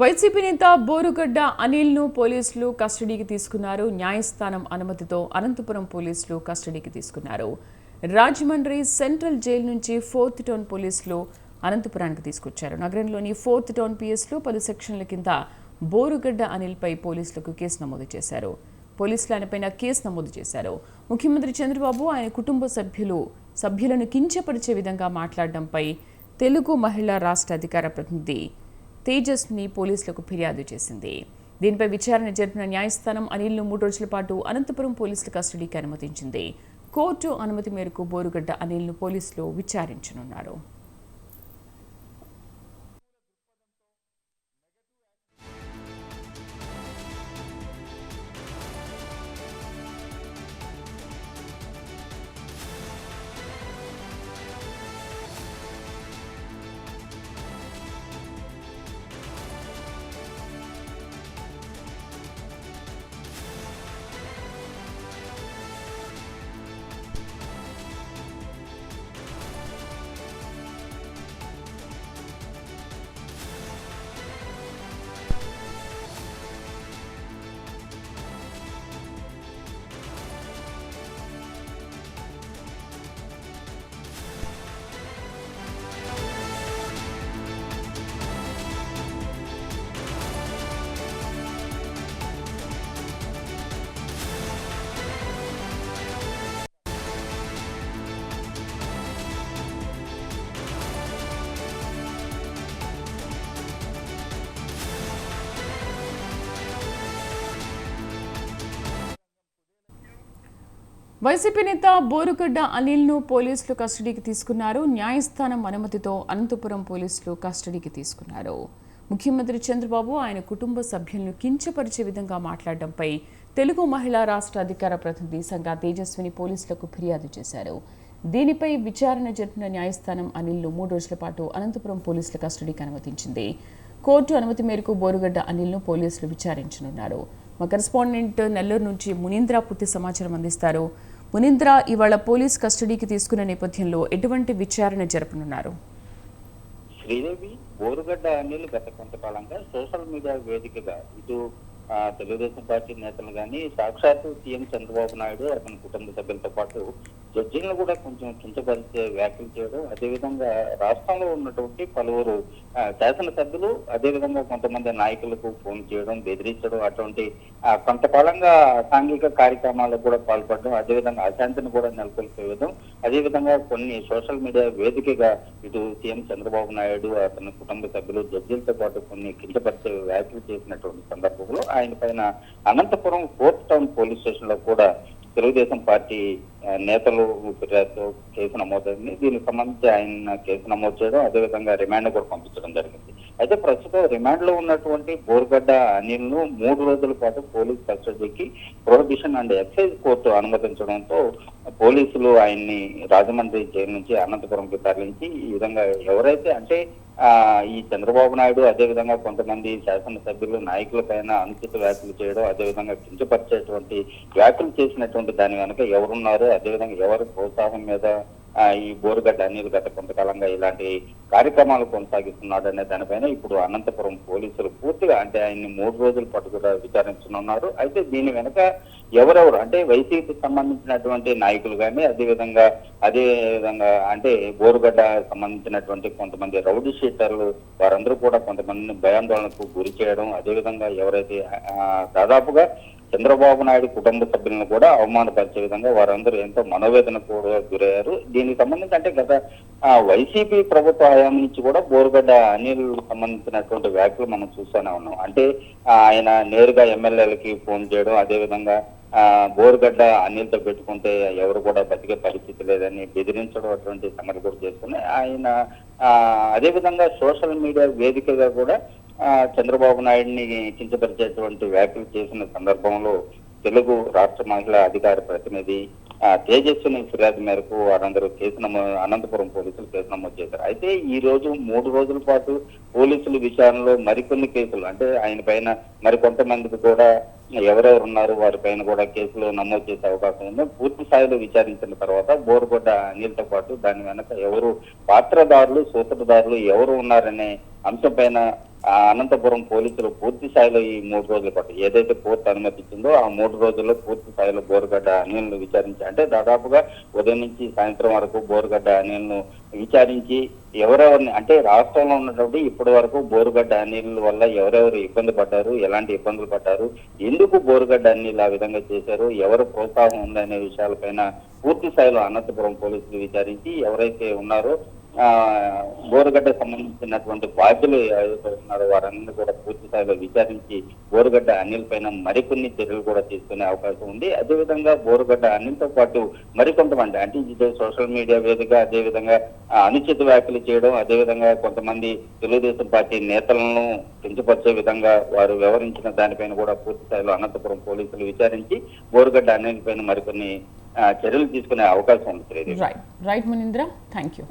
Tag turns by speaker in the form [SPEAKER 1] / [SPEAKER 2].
[SPEAKER 1] YCP నేత బోరుగడ్డ అనిల్ను పోలీసులు కస్టడీకి తీసుకున్నారు. న్యాయస్థానం అనుమతితో అనంతపురం పోలీసులు కస్టడీకి తీసుకున్నారు. రాజమండ్రి సెంట్రల్ జైలు నుంచి 4th టౌన్ పోలీసులు అనంతపురానికి తీసుకొచ్చారు. నగరంలోని 4th టౌన్ పిఎస్లో 10 సెక్షన్ల కింద బోరుగడ్డ అనిల్పై పోలీసులకు కేసు నమోదు చేశారు. పోలీసులు ఆయనపైన కేసు నమోదు చేశారు. ముఖ్యమంత్రి చంద్రబాబు ఆయన కుటుంబ సభ్యులను కించపరిచే విధంగా మాట్లాడడంపై తెలుగు మహిళా రాష్ట్ర అధికార ప్రతినిధి తేజస్విని పోలీసులకు ఫిర్యాదు చేసింది. దీనిపై విచారణ జరిపిన న్యాయస్థానం అనిల్ను 3 రోజుల పాటు అనంతపురం పోలీసుల కస్టడీకి అనుమతించింది. కోర్టు అనుమతి మేరకు బోరుగడ్డ అనిల్ను పోలీసులు విచారించనున్నారు. వైసీపీ నేత బోరుగడ్డ అనిల్ను పోలీసులు కస్టడీకి తీసుకున్నారు. న్యాయస్థానం అనుమతితో అనంతపురం పోలీసులు కస్టడీకి తీసుకున్నారు. ముఖ్యమంత్రి చంద్రబాబు ఆయన కుటుంబ సభ్యులను కించపరిచే విధంగా మాట్లాడడంపై తెలుగు మహిళా రాష్ట్ర అధికార ప్రతినిధి సంఘ తేజస్విని పోలీసులకు ఫిర్యాదు చేశారు. దీనిపై విచారణ జరిపిన న్యాయస్థానం అనిల్ను 3 రోజుల పాటు అనంతపురం పోలీసుల కస్టడీకి అనుమతించింది. కోర్టు అనుమతి మేరకు బోరుగడ్డ అనిల్ను పోలీసులు విచారించనున్నారు. మా కరెస్పాండెంట్ నెల్లూరు నుంచి మునీంద్ర పూర్తి సమాచారం అందిస్తారు. మునీంద్ర, ఇవాళ పోలీస్ కస్టడీకి తీసుకున్న నేపథ్యంలో ఎటువంటి విచారణ జరపనున్నారు?
[SPEAKER 2] శ్రీదేవి, బోరుగడ్డ అనిల్ గత కొంతకాలంగా సోషల్ మీడియా వేదికగా ఇటు తెలుగుదేశం పార్టీ నేతలు కానీ సాక్షాత్తు సీఎం చంద్రబాబు నాయుడు అతని కుటుంబ సభ్యులతో పాటు జడ్జిలను కూడా కొంచెం కించపరిచే వ్యాఖ్యలు చేయడం, అదేవిధంగా రాష్ట్రంలో ఉన్నటువంటి పలువురు శాసనసభ్యులు అదేవిధంగా కొంతమంది నాయకులకు ఫోన్ చేయడం, బెదిరించడం, అటువంటి కొంతకాలంగా సాంఘిక కార్యక్రమాలకు కూడా పాల్పడడం, అదేవిధంగా అశాంతిని కూడా నెలకొల్పేయడం, అదేవిధంగా కొన్ని సోషల్ మీడియా వేదికగా ఇటు సీఎం చంద్రబాబు నాయుడు అతని కుటుంబ సభ్యులు జడ్జిలతో పాటు కొన్ని కించపరిచే వ్యాఖ్యలు చేసినటువంటి సందర్భంలో ఆయన పైన Anantapuram 4th town police station లో కూడా తెలుగుదేశం పార్టీ నేతలు ఫిర్యాదుతో కేసు నమోదైంది. దీనికి సంబంధించి ఆయన కేసు నమోదు చేయడం, అదేవిధంగా రిమాండ్ కూడా పంపించడం జరిగింది. అయితే ప్రస్తుతం రిమాండ్ లో ఉన్నటువంటి బోరుగడ్డ అనిల్ ను 3 రోజుల పాటు పోలీస్ కస్టడీకి ప్రొహిబిషన్ అండ్ ఎక్సైజ్ కోర్టు అనుమతించడంతో పోలీసులు ఆయన్ని రాజమండ్రి జైలు నుంచి అనంతపురంకి తరలించి ఈ విధంగా ఎవరైతే అంటే ఈ చంద్రబాబు నాయుడు అదేవిధంగా కొంతమంది శాసనసభ్యులు నాయకుల పైన అనుచిత వ్యాఖ్యలు చేయడం, అదేవిధంగా కించపరిచేటువంటి వ్యాఖ్యలు చేసినటువంటి దాని వెనక ఎవరున్నారు, అదేవిధంగా ఎవరి ప్రోత్సాహం మీద ఈ బోరుగడ్డ అనిల్ గత కొంతకాలంగా ఇలాంటి కార్యక్రమాలు కొనసాగిస్తున్నాడు అనే దానిపైన ఇప్పుడు అనంతపురం పోలీసులు పూర్తిగా అంటే ఆయన్ని 3 రోజుల పాటు కూడా విచారించనున్నారు. అయితే దీని వెనక ఎవరెవరు అంటే వైసీపీకి సంబంధించినటువంటి నాయకులు కానీ అదేవిధంగా అంటే బోరుగడ్డ సంబంధించినటువంటి కొంతమంది రౌడీ షీటర్లు వారందరూ కూడా కొంతమందిని భయాందోళనకు గురి చేయడం, అదేవిధంగా ఎవరైతే దాదాపుగా చంద్రబాబు నాయుడు కుటుంబ సభ్యులను కూడా అవమానపరిచే విధంగా వారందరూ ఎంతో మనోవేదన కూడా గురయ్యారు. దీనికి సంబంధించి అంటే గత వైసీపీ ప్రభుత్వ హయాం నుంచి కూడా బోరుగడ్డ అనిల్ సంబంధించినటువంటి వ్యాఖ్యలు మనం చూస్తూనే ఉన్నాం. అంటే ఆయన నేరుగా ఎమ్మెల్యేలకి ఫోన్ చేయడం, అదేవిధంగా బోరుగడ్డ అనిల్తో పెట్టుకుంటే ఎవరు కూడా బతికే పరిస్థితి లేదని బెదిరించడం, అటువంటి సంగతి కూడా చేస్తున్నాయి. ఆయన అదేవిధంగా సోషల్ మీడియా వేదికగా కూడా చంద్రబాబు నాయుడిని కించపరిచేటువంటి వ్యాఖ్యలు చేసిన సందర్భంలో తెలుగు రాష్ట్ర మహిళా అధికార ప్రతినిధి తేజస్విని ఫిర్యాదు మేరకు వారందరూ అనంతపురం పోలీసులు కేసు నమోదు చేశారు. అయితే ఈ రోజు 3 రోజుల పాటు పోలీసుల విచారణలో మరికొన్ని కేసులు అంటే ఆయన పైన మరికొంతమందికి కూడా ఎవరెవరు ఉన్నారు వారి పైన కూడా కేసులు నమోదు చేసే అవకాశం ఉంది. పూర్తి స్థాయిలో విచారించిన తర్వాత బోరుగడ్డ అనిల్తో పాటు దాని వెనక ఎవరు పాత్రదారులు, సూత్రధారులు ఎవరు ఉన్నారనే అంశం పైన అనంతపురం పోలీసులు పూర్తి స్థాయిలో ఈ 3 రోజుల పాటు ఏదైతే కోర్టు అనుమతి ఇచ్చిందో ఆ 3 రోజుల్లో పూర్తి స్థాయిలో బోరుగడ్డ అనిల్ను విచారించి, అంటే దాదాపుగా ఉదయం నుంచి సాయంత్రం వరకు బోరుగడ్డ అనిల్ను విచారించి ఎవరెవరిని, అంటే రాష్ట్రంలో ఉన్నటువంటి ఇప్పటి వరకు బోరుగడ్డ అనిల్ వల్ల ఎవరెవరు ఇబ్బంది పడ్డారు, ఎలాంటి ఇబ్బందులు పడ్డారు, ఎందుకు బోరుగడ్డ అనిల్ ఆ విధంగా చేశారు, ఎవరు ప్రోత్సాహం ఉందనే విషయాలపైన పూర్తి స్థాయిలో అనంతపురం పోలీసులు విచారించి ఎవరైతే ఉన్నారో బోరుగడ్డ సంబంధించినటువంటి బాధ్యులు ఎవరైతే ఉన్నారో వారందరినీ కూడా పూర్తి స్థాయిలో విచారించి బోరుగడ్డ అనిల్ పైన మరికొన్ని చర్యలు కూడా తీసుకునే అవకాశం ఉంది. అదేవిధంగా బోరుగడ్డ అనిల్తో పాటు మరికొంతమంది, అంటే ఇది సోషల్ మీడియా వేదిక, అదేవిధంగా అనుచిత వ్యాఖ్యలు చేయడం, అదేవిధంగా కొంతమంది తెలుగుదేశం పార్టీ నేతలను కించపరిచే విధంగా వారు వ్యవహరించిన దానిపైన కూడా పూర్తి స్థాయిలో అనంతపురం పోలీసులు విచారించి బోరుగడ్డ అనిల్ పైన మరికొన్ని చర్యలు తీసుకునే అవకాశం ఉంది.
[SPEAKER 1] రైట్ మునీంద్ర, థ్యాంక్ యూ.